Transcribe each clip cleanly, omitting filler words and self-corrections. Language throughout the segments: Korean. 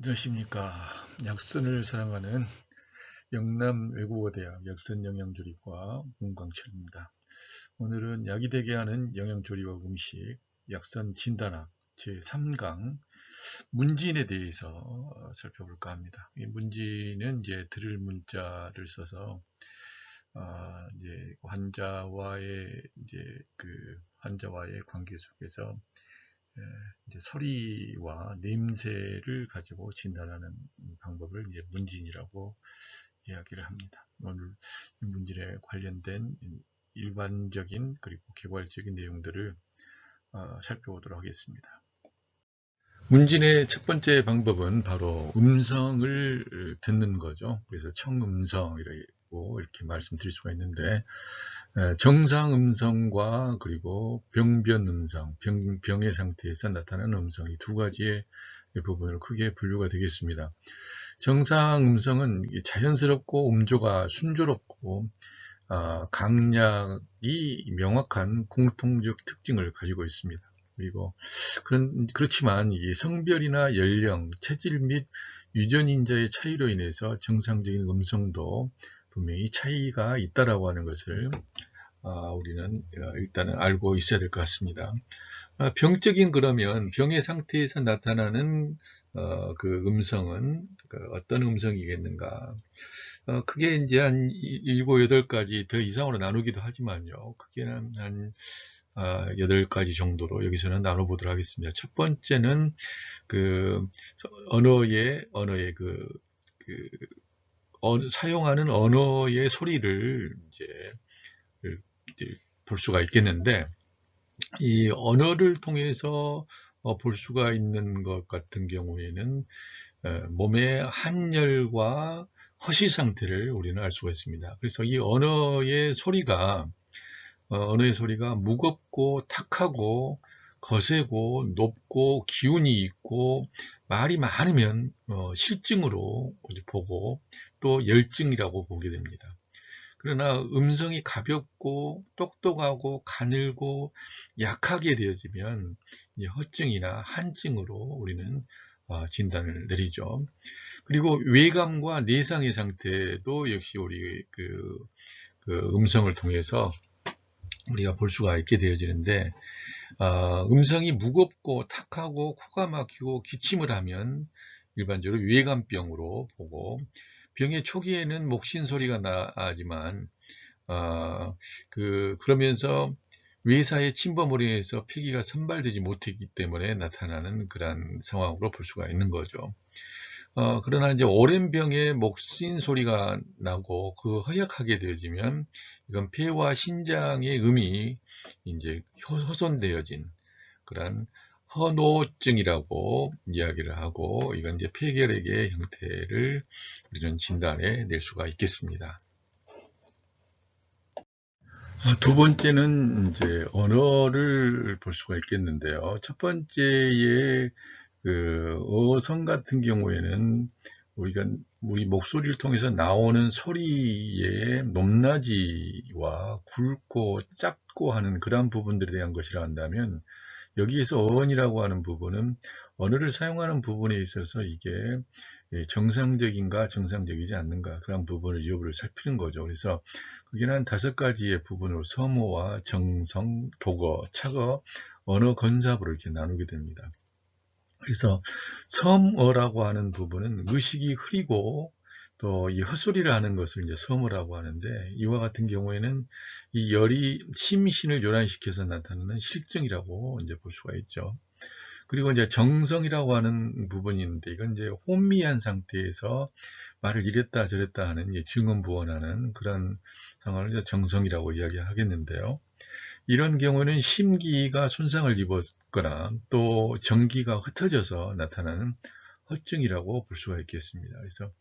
안녕하십니까. 약선을 사랑하는 영남외국어대학 약선영양조리과 문광철입니다. 오늘은 약이 되게 하는 영양조리와 음식, 약선 진단학 제3강 문진에 대해서 살펴볼까 합니다. 이 문진은 이제 들을 문자를 써서 이제 환자와의 관계 속에서 이제 소리와 냄새를 가지고 진단하는 방법을 이제 문진이라고 이야기를 합니다. 오늘 이 문진에 관련된 일반적인 그리고 개괄적인 내용들을 살펴보도록 하겠습니다. 문진의 첫 번째 방법은 바로 음성을 듣는 거죠. 그래서 청음성이라고 이렇게 말씀드릴 수가 있는데, 정상 음성과 그리고 병변 음성, 병의 상태에서 나타나는 음성이 두 가지의 부분으로 크게 분류가 되겠습니다. 정상 음성은 자연스럽고 음조가 순조롭고 강약이 명확한 공통적 특징을 가지고 있습니다. 그리고 그렇지만 이 성별이나 연령, 체질 및 유전인자의 차이로 인해서 정상적인 음성도 분명히 차이가 있다라고 하는 것을 우리는 일단은 알고 있어야 될 것 같습니다. 병적인 그러면 병의 상태에서 나타나는 그 음성은 어떤 음성이겠는가? 크게 이제 한 7, 8가지 더 이상으로 나누기도 하지만요. 크게는 한 8가지 정도로 여기서는 나눠보도록 하겠습니다. 첫 번째는 그 언어의 사용하는 언어의 소리를 이제 볼 수가 있겠는데, 이 언어를 통해서 볼 수가 있는 것 같은 경우에는 몸의 한열과 허시 상태를 우리는 알 수가 있습니다. 그래서 이 언어의 소리가 무겁고 탁하고 거세고 높고 기운이 있고 말이 많으면 실증으로 보고 또 열증이라고 보게 됩니다. 그러나 음성이 가볍고 똑똑하고 가늘고 약하게 되어지면 허증이나 한증으로 우리는 진단을 내리죠. 그리고 외감과 내상의 상태도 역시 우리 그 음성을 통해서 우리가 볼 수가 있게 되어지는데, 음성이 무겁고 탁하고 코가 막히고 기침을 하면 일반적으로 외감병으로 보고, 병의 초기에는 목신 소리가 나지만 그러면서 외사의 침범으로 인해서 폐기가 선발되지 못했기 때문에 나타나는 그런 상황으로 볼 수가 있는 거죠. 그러나 이제 오랜 병에 목신 소리가 나고 허약하게 되어지면 이건 폐와 신장의 음이 이제 훼손되어진 그런 허노증이라고 이야기를 하고, 이건 이제 폐결핵의 형태를 우리는 진단해 낼 수가 있겠습니다. 두 번째는 이제 언어를 볼 수가 있겠는데요. 첫 번째의 어성 같은 경우에는 우리 목소리를 통해서 나오는 소리의 높낮이와 굵고 작고 하는 그런 부분들에 대한 것이라 한다면, 여기에서 어원이라고 하는 부분은 언어를 사용하는 부분에 있어서 이게 정상적인가 정상적이지 않는가 그런 부분을 여부를 살피는 거죠. 그래서 그게 한 5가지의 부분으로 서모와 정성, 독어, 착어, 언어 건사부를 이렇게 나누게 됩니다. 그래서 섬어라고 하는 부분은 의식이 흐리고 또 이 헛소리를 하는 것을 이제 섬어라고 하는데, 이와 같은 경우에는 이 열이 심신을 요란시켜서 나타나는 실증이라고 이제 볼 수가 있죠. 그리고 이제 정성이라고 하는 부분이 있는데, 이건 이제 혼미한 상태에서 말을 이랬다 저랬다 하는 증언부언하는 그런 상황을 이제 정성이라고 이야기하겠는데요. 이런 경우는 심기가 손상을 입었거나 또 정기가 흩어져서 나타나는 허증이라고 볼 수가 있겠습니다. 그래서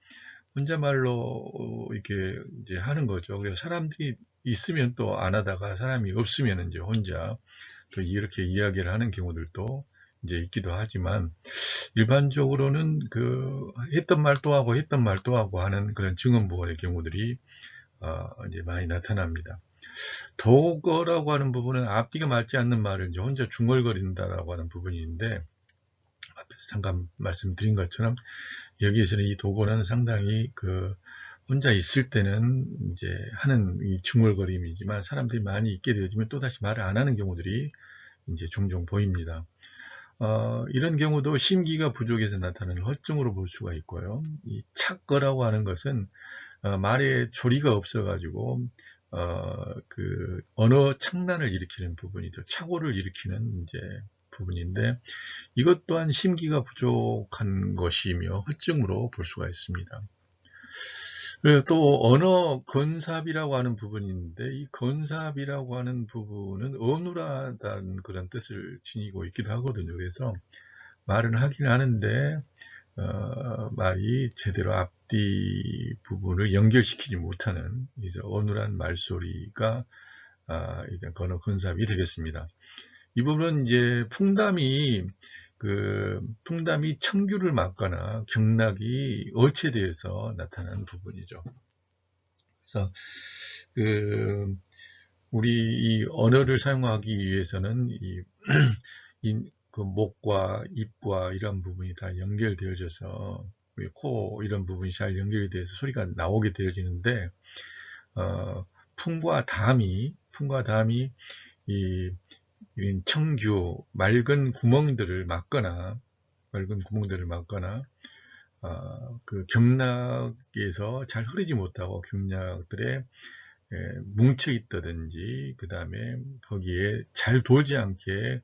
혼자말로 이렇게 이제 하는 거죠. 그래서 사람들이 있으면 또 안 하다가 사람이 없으면 이제 혼자 또 이렇게 이야기를 하는 경우들도 이제 있기도 하지만, 일반적으로는 했던 말 또 하고 했던 말 또 하고 하는 그런 증언부언의 경우들이 이제 많이 나타납니다. 독어라고 하는 부분은 앞뒤가 맞지 않는 말을 이제 혼자 중얼거린다라고 하는 부분이 있는데, 앞에서 잠깐 말씀드린 것처럼 여기에서는 이 도고는 상당히 혼자 있을 때는 이제 하는 이 중얼거림이지만 사람들이 많이 있게 되어지면 또다시 말을 안 하는 경우들이 이제 종종 보입니다. 이런 경우도 심기가 부족해서 나타나는 허증으로 볼 수가 있고요. 이 착거라고 하는 것은 말에 조리가 없어가지고 언어 착란을 일으키는 부분이죠. 착오를 일으키는 이제 부분인데 이것 또한 심기가 부족한 것이며 허증으로 볼 수가 있습니다. 그리고 또 언어 건삽이라고 하는 부분인데 이 건삽이라고 하는 부분은 어눌하다는 그런 뜻을 지니고 있기도 하거든요. 그래서 말은 하긴 하는데 말이 제대로 앞뒤 부분을 연결시키지 못하는 이제 어눌한 말소리가 일단 언어 건삽이 되겠습니다. 이 부분은 이제 풍담이 청규를 맞거나 경락이 어체되어서 나타나는 부분이죠. 그래서 우리 이 언어를 사용하기 위해서는 목과 입과 이런 부분이 다 연결되어져서 코 이런 부분이 잘 연결이 돼서 소리가 나오게 되어지는데 풍과 담이 이 청규 맑은 구멍들을 막거나 경락에서 잘 흐르지 못하고 경락들에 뭉쳐 있다든지 그 다음에 거기에 잘 돌지 않게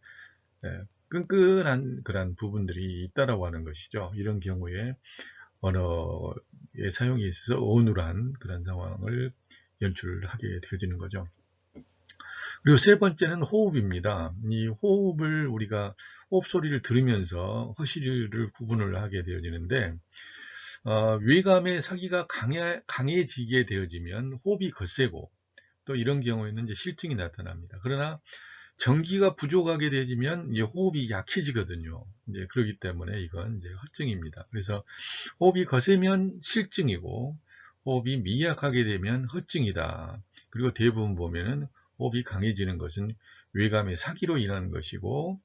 끈끈한 그런 부분들이 있다라고 하는 것이죠. 이런 경우에 언어의 사용에 있어서 어눌한 그런 상황을 연출하게 되어지는 거죠. 그리고 세 번째는 호흡입니다. 이 호흡을 우리가 호흡 소리를 들으면서 허시를 구분을 하게 되어지는데 외감의 사기가 강해지게 되어지면 호흡이 거세고 또 이런 경우에는 이제 실증이 나타납니다. 그러나 전기가 부족하게 되어지면 이제 호흡이 약해지거든요. 이제 그렇기 때문에 이건 이제 허증입니다. 그래서 호흡이 거세면 실증이고 호흡이 미약하게 되면 허증이다. 그리고 대부분 보면은 호흡이 강해지는 것은 외감의 사기로 인한 것이고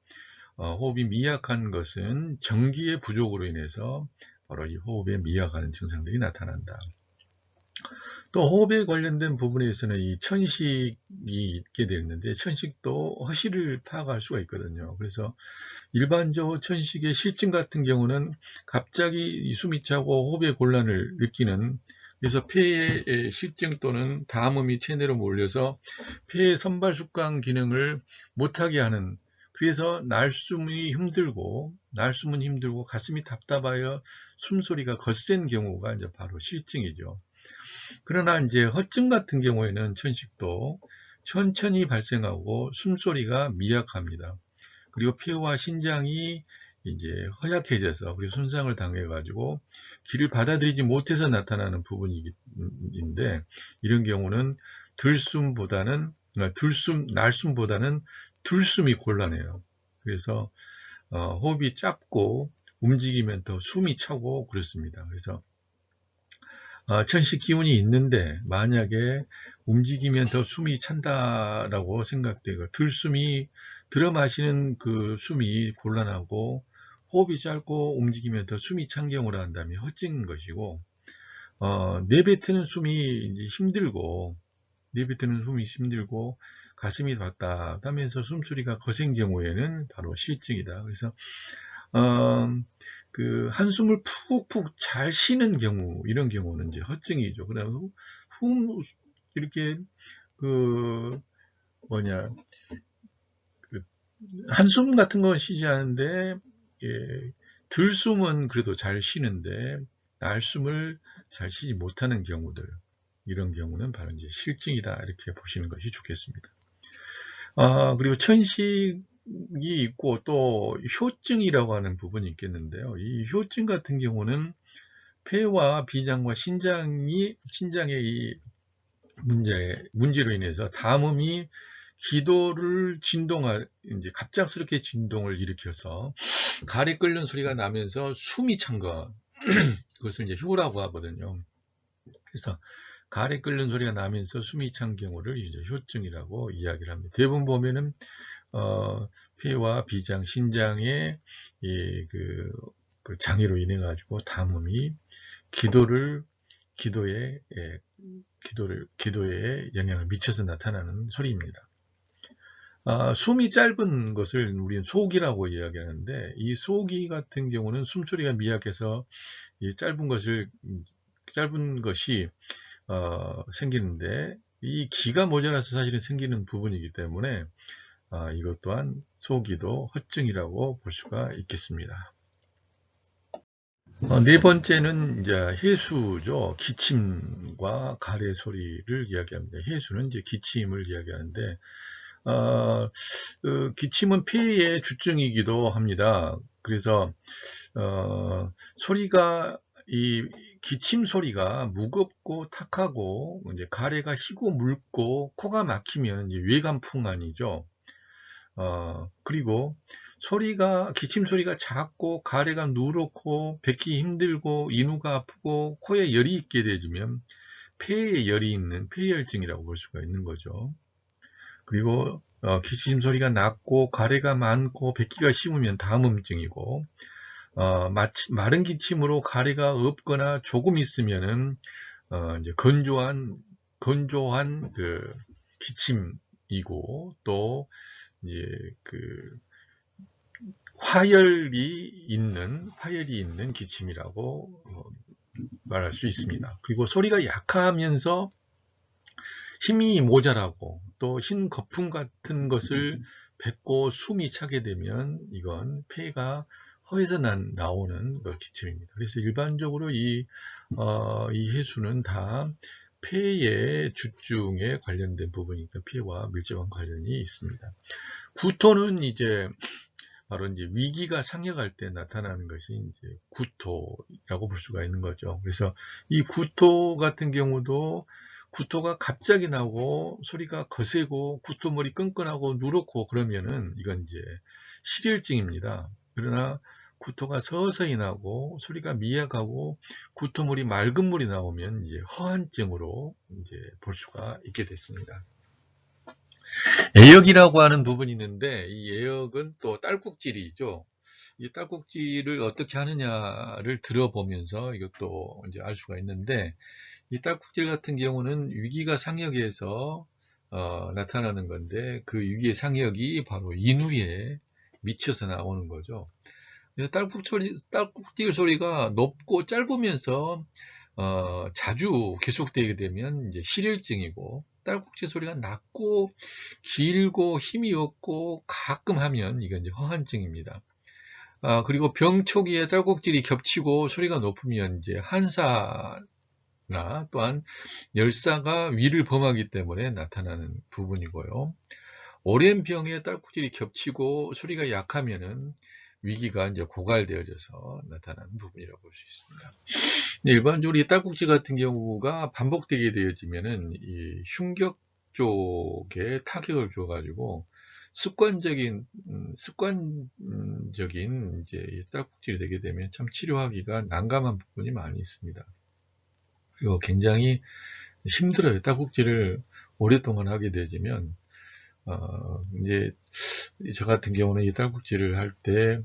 호흡이 미약한 것은 전기의 부족으로 인해서 바로 이 호흡에 미약한 증상들이 나타난다. 또 호흡에 관련된 부분에서는 이 천식이 있게 되었는데 천식도 허시를 파악할 수가 있거든요. 그래서 일반적으로 천식의 실증 같은 경우는 갑자기 숨이 차고 호흡의 곤란을 느끼는 그래서 폐의 실증 또는 담음이 체내로 몰려서 폐의 선발수강 기능을 못하게 하는 그래서 날숨은 힘들고 가슴이 답답하여 숨소리가 거센 경우가 이제 바로 실증이죠. 그러나 이제 허증 같은 경우에는 천식도 천천히 발생하고 숨소리가 미약합니다. 그리고 폐와 신장이 이제 허약해져서 그리고 손상을 당해가지고 기를 받아들이지 못해서 나타나는 부분인데 이런 경우는 날숨보다는 들숨이 곤란해요. 그래서 호흡이 짧고 움직이면 더 숨이 차고 그렇습니다. 그래서 천식 기운이 있는데 만약에 움직이면 더 숨이 찬다라고 생각되고 들어 마시는 그 숨이 곤란하고 호흡이 짧고 움직이면 더 숨이 찬 경우라 한다면 허증인 것이고 내뱉는 숨이 이제 힘들고 가슴이 답답하면서 숨소리가 거센 경우에는 바로 실증이다. 그래서 한숨을 푹푹 잘 쉬는 경우, 이런 경우는 이제 허증이죠. 그래서 이렇게 한숨 같은 건 쉬지 않은데 들숨은 그래도 잘 쉬는데 날숨을 잘 쉬지 못하는 경우들, 이런 경우는 바로 이제 실증이다, 이렇게 보시는 것이 좋겠습니다. 그리고 천식이 있고 또 효증이라고 하는 부분이 있겠는데요. 이 효증 같은 경우는 폐와 비장과 신장의 이 문제로 인해서 담음이 기도를 이제 갑작스럽게 진동을 일으켜서 가래 끓는 소리가 나면서 숨이 찬 것, 그것을 이제 효라고 하거든요. 그래서 가래 끓는 소리가 나면서 숨이 찬 경우를 이제 효증이라고 이야기를 합니다. 대부분 보면은 폐와 비장, 신장의 그 장애로 인해 가지고 담음이 기도에 영향을 미쳐서 나타나는 소리입니다. 숨이 짧은 것을 우리는 소기라고 이야기하는데, 이 소기 같은 경우는 숨소리가 미약해서 이 짧은 것이 생기는데, 이 기가 모자라서 사실은 생기는 부분이기 때문에 이것 또한 소기도 허증이라고 볼 수가 있겠습니다. 네 번째는 이제 해수죠. 기침과 가래 소리를 이야기합니다. 해수는 이제 기침을 이야기하는데, 기침은 폐의 주증이기도 합니다. 그래서 이 기침 소리가 무겁고 탁하고, 이제 가래가 희고 묽고 코가 막히면 이제 외감풍환이죠. 그리고 기침 소리가 작고 가래가 누렇고 뱉기 힘들고 인후가 아프고 코에 열이 있게 되면 폐에 열이 있는 폐열증이라고 볼 수가 있는 거죠. 그리고 기침 소리가 낮고 가래가 많고 뱉기가 쉬우면 담음증이고, 마른 기침으로 가래가 없거나 조금 있으면은 이제 건조한 그 기침이고, 또 이제 그 화열이 있는 기침이라고 말할 수 있습니다. 그리고 소리가 약하면서 힘이 모자라고 또 흰 거품 같은 것을 뱉고 숨이 차게 되면 이건 폐가 허에서 나오는 기침입니다. 그래서 일반적으로 이 해수는 다 폐의 주증에 관련된 부분이니까 폐와 밀접한 관련이 있습니다. 구토는 바로 위기가 상역할 때 나타나는 것이 구토라고 볼 수가 있는 거죠. 그래서 이 구토 같은 경우도 구토가 갑자기 나고 소리가 거세고 구토물이 끈끈하고 누렇고 그러면은 이건 실혈증입니다. 그러나 구토가 서서히 나고 소리가 미약하고 구토물이 맑은 물이 나오면 허한증으로 볼 수가 있게 됐습니다. 애역이라고 하는 부분이 있는데, 이 애역은 또 딸꾹질이죠. 이 딸꾹질을 어떻게 하느냐를 들어보면서 이것도 알 수가 있는데, 이 딸꾹질 같은 경우는 위기가 상역에서 나타나는 건데, 그 위기의 상역이 바로 인후에 미쳐서 나오는 거죠. 딸꾹질 소리가 높고 짧으면서 자주 계속되게 되면 실혈증이고, 딸꾹질 소리가 낮고 길고 힘이 없고 가끔 하면 이건 허한증입니다. 그리고 병 초기에 딸꾹질이 겹치고 소리가 높으면 한사나 또한 열사가 위를 범하기 때문에 나타나는 부분이고요. 오랜 병에 딸꾹질이 겹치고 소리가 약하면은 위기가 고갈되어져서 나타나는 부분이라고 볼 수 있습니다. 일반적으로 이 딸꾹질 같은 경우가 반복되게 되어지면은 이 흉격 쪽에 타격을 줘가지고 습관적인 이 딸꾹질이 되게 되면 참 치료하기가 난감한 부분이 많이 있습니다. 그리고 굉장히 힘들어요. 딸꾹질을 오랫동안 하게 되면 저 같은 경우는 이 딸꾹질을 할 때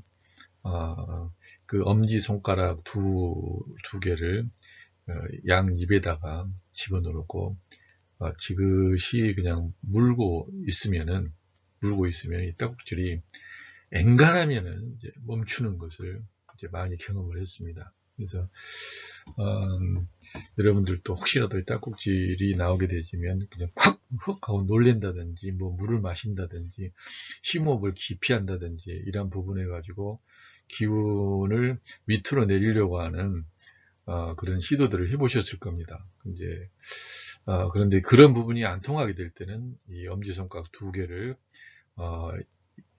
그 엄지손가락 두 개를 양 입에다가 집어넣고 지그시 그냥 물고 있으면 이 딸꾹질이 엔간하면은 멈추는 것을 많이 경험을 했습니다. 그래서 여러분들도 혹시라도 이 딸꾹질이 나오게 되시면 그냥 훅 하고 놀랜다든지 물을 마신다든지 심호흡을 깊이 한다든지 이런 부분에 가지고 기운을 밑으로 내리려고 하는 그런 시도들을 해보셨을 겁니다. 그런데 그런 부분이 안 통하게 될 때는 이 엄지손가락 두 개를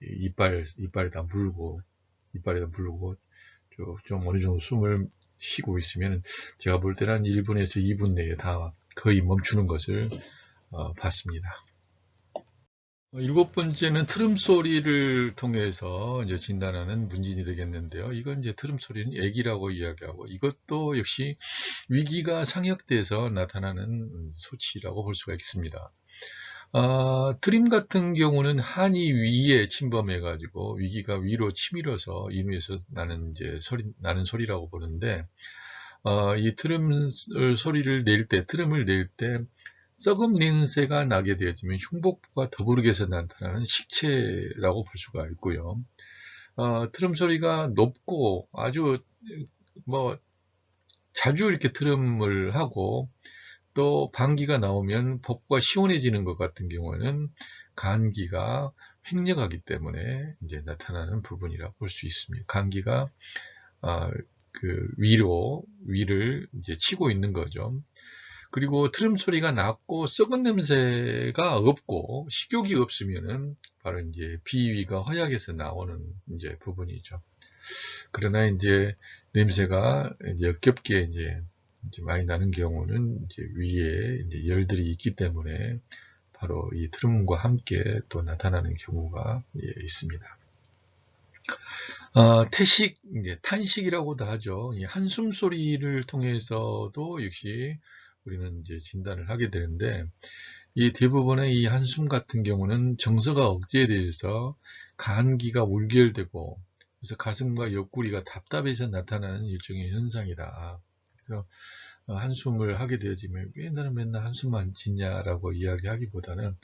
이빨에다 물고 좀 어느 정도 숨을 쉬고 있으면 제가 볼 때는 한 1분에서 2분 내에 다 거의 멈추는 것을 봤습니다. 일곱 번째는 트름 소리를 통해서 이제 진단하는 문진이 되겠는데요. 이건 이제 트름 소리는 애기라고 이야기하고, 이것도 역시 위기가 상역돼서 나타나는 소치라고 볼 수가 있습니다. 트림 같은 경우는 한이 위에 침범해가지고 위기가 위로 치밀어서 이누에서 나는 소리라고 보는데, 이 트름 소리를 낼 때, 트름을 낼 때 썩음 냄새가 나게 되어지면 흉복부가 더부르게서 나타나는 식체라고 볼 수가 있고요. 트름 소리가 높고 아주 뭐 자주 이렇게 트름을 하고 또 방귀가 나오면 복부가 시원해지는 것 같은 경우는 간기가 횡령하기 때문에 이제 나타나는 부분이라 볼 수 있습니다. 간기가 그 위를 이제 치고 있는 거죠. 그리고 트름 소리가 낮고 썩은 냄새가 없고 식욕이 없으면은 바로 이제 비위가 허약해서 나오는 이제 부분이죠. 그러나 이제 냄새가 이제 역겹게 이제 많이 나는 경우는 이제 위에 이제 열들이 있기 때문에 바로 이 트름과 함께 또 나타나는 경우가 있습니다. 태식, 이제 탄식이라고도 하죠. 이 한숨 소리를 통해서도 역시 우리는 이제 진단을 하게 되는데, 이 대부분의 이 한숨 같은 경우는 정서가 억제돼서 간기가 울결되고, 그래서 가슴과 옆구리가 답답해서 나타나는 일종의 현상이다. 그래서 한숨을 하게 되어지면 왜 너는 맨날 한숨만 짓냐라고 이야기하기보다는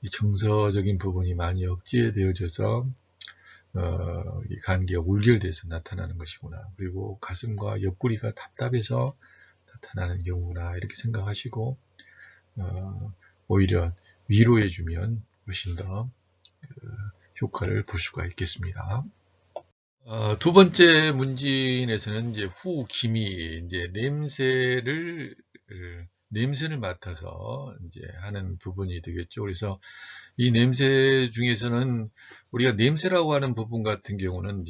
이 정서적인 부분이 많이 억제되어져서 이 간기가 울결돼서 나타나는 것이구나. 그리고 가슴과 옆구리가 답답해서 나타나는 경우구나. 이렇게 생각하시고 오히려 위로해주면 훨씬 더 효과를 볼 수가 있겠습니다. 두 번째 문진에서는 이제 후기미, 이제 냄새를 맡아서 이제 하는 부분이 되겠죠. 그래서 이 냄새 중에서는 우리가 냄새라고 하는 부분 같은 경우는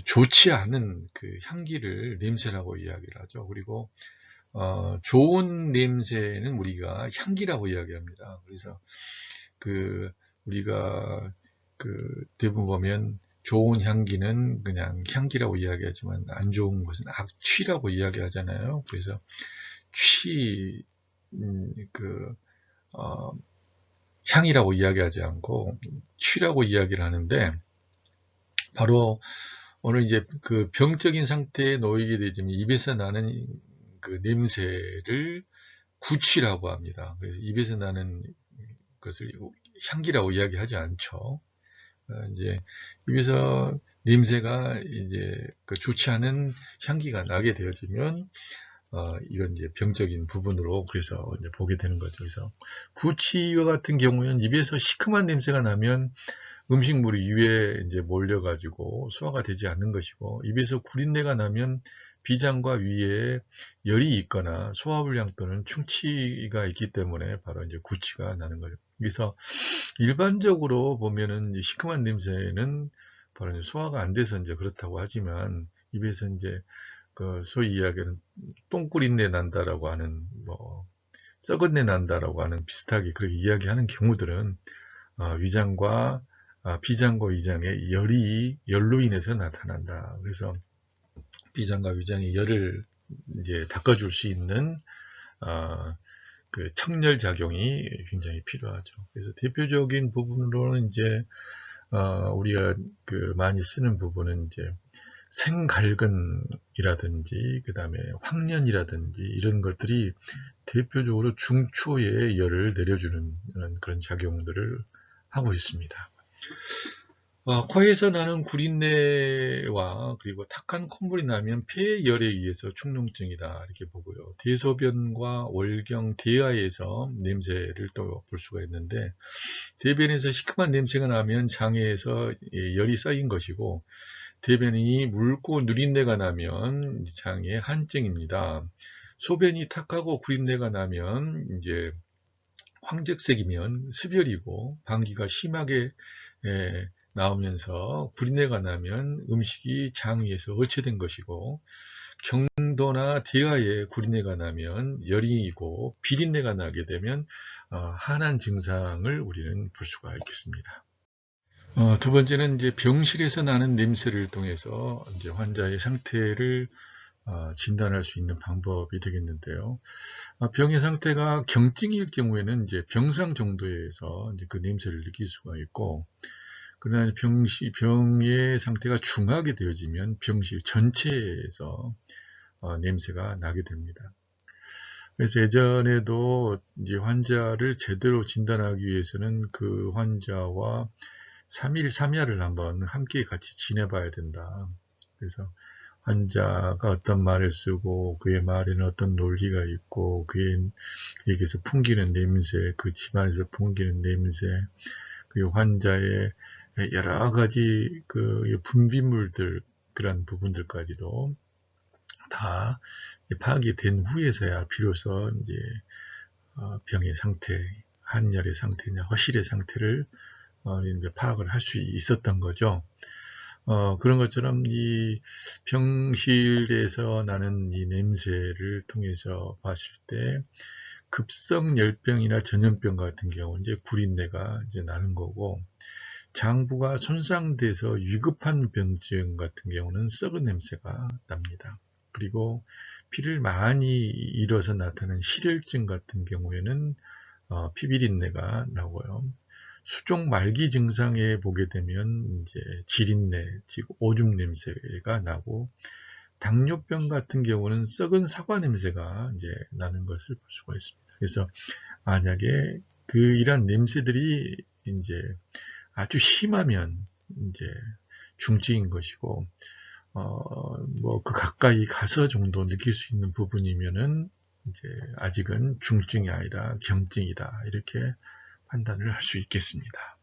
좋지 않은 그 향기를 냄새라고 이야기를 하죠. 그리고 좋은 냄새는 우리가 향기라고 이야기합니다. 그래서 우리가 대부분 보면 좋은 향기는 그냥 향기라고 이야기하지만 안 좋은 것은 악취라고 이야기하잖아요. 그래서 향이라고 이야기하지 않고 취라고 이야기를 하는데, 바로 오늘 이제 그 병적인 상태에 놓이게 되지만 입에서 나는 그 냄새를 구취라고 합니다. 그래서 입에서 나는 것을 향기라고 이야기하지 않죠. 이제 입에서 냄새가 이제 좋지 않은 향기가 나게 되어지면 이건 이제 병적인 부분으로 그래서 이제 보게 되는 거죠. 그래서 구취와 같은 경우는 입에서 시큼한 냄새가 나면 음식물이 위에 이제 몰려가지고 소화가 되지 않는 것이고, 입에서 구린내가 나면 비장과 위에 열이 있거나 소화불량 또는 충치가 있기 때문에 바로 이제 구취가 나는 거죠. 그래서 일반적으로 보면은 시큼한 냄새는 바로 소화가 안 돼서 이제 그렇다고 하지만, 입에서 이제 소위 이야기하는 똥꾸린내 난다라고 하는 썩은 내 난다라고 하는 비슷하게 그렇게 이야기하는 경우들은 위장과 비장과 위장의 열로 인해서 나타난다. 그래서 비장과 위장의 열을 이제 닦아줄 수 있는 그 청열 작용이 굉장히 필요하죠. 그래서 대표적인 부분으로는 이제 우리가 많이 쓰는 부분은 이제 생갈근이라든지 그 다음에 황련이라든지 이런 것들이 대표적으로 중초에 열을 내려주는 그런 작용들을 하고 있습니다. 코에서 나는 구린내와 그리고 탁한 콧물이 나면 폐열에 의해서 축농증이다 이렇게 보고요. 대소변과 월경, 대하에서 냄새를 또 볼 수가 있는데, 대변에서 시큼한 냄새가 나면 장애에서 열이 쌓인 것이고, 대변이 묽고 누린내가 나면 장애 한증입니다. 소변이 탁하고 구린내가 나면 이제 황적색이면 습열이고, 방귀가 심하게 나오면서 구린내가 나면 음식이 장 위에서 어체된 것이고, 경도나 대하에 구린내가 나면 열이고 비린내가 나게 되면 한한 증상을 우리는 볼 수가 있겠습니다. 두 번째는 이제 병실에서 나는 냄새를 통해서 이제 환자의 상태를 진단할 수 있는 방법이 되겠는데요. 병의 상태가 경증일 경우에는 이제 병상 정도에서 이제 그 냄새를 느낄 수가 있고, 그러나 병의 상태가 중하게 되어지면 병실 전체에서 냄새가 나게 됩니다. 그래서 예전에도 이제 환자를 제대로 진단하기 위해서는 그 환자와 3일 3야를 한번 함께 같이 지내봐야 된다. 그래서 환자가 어떤 말을 쓰고 그의 말에는 어떤 논리가 있고 그에게서 풍기는 냄새, 그 집안에서 풍기는 냄새, 그리고 환자의 여러 가지 그 분비물들, 그런 부분들까지도 다 파악이 된 후에서야 비로소 이제 병의 상태, 한열의 상태냐 허실의 상태를 이제 파악을 할 수 있었던 거죠. 그런 것처럼 이 병실에서 나는 이 냄새를 통해서 봤을 때 급성 열병이나 전염병 같은 경우 이제 구린내가 이제 나는 거고, 장부가 손상돼서 위급한 병증 같은 경우는 썩은 냄새가 납니다. 그리고 피를 많이 잃어서 나타나는 실혈증 같은 경우에는 피비린내가 나고요. 수종 말기 증상에 보게 되면 이제 지린내, 즉 오줌 냄새가 나고, 당뇨병 같은 경우는 썩은 사과 냄새가 이제 나는 것을 볼 수가 있습니다. 그래서 만약에 이런 냄새들이 이제 아주 심하면 이제 중증인 것이고, 뭐 그 가까이 가서 정도 느낄 수 있는 부분이면은 이제 아직은 중증이 아니라 경증이다, 이렇게 판단을 할 수 있겠습니다.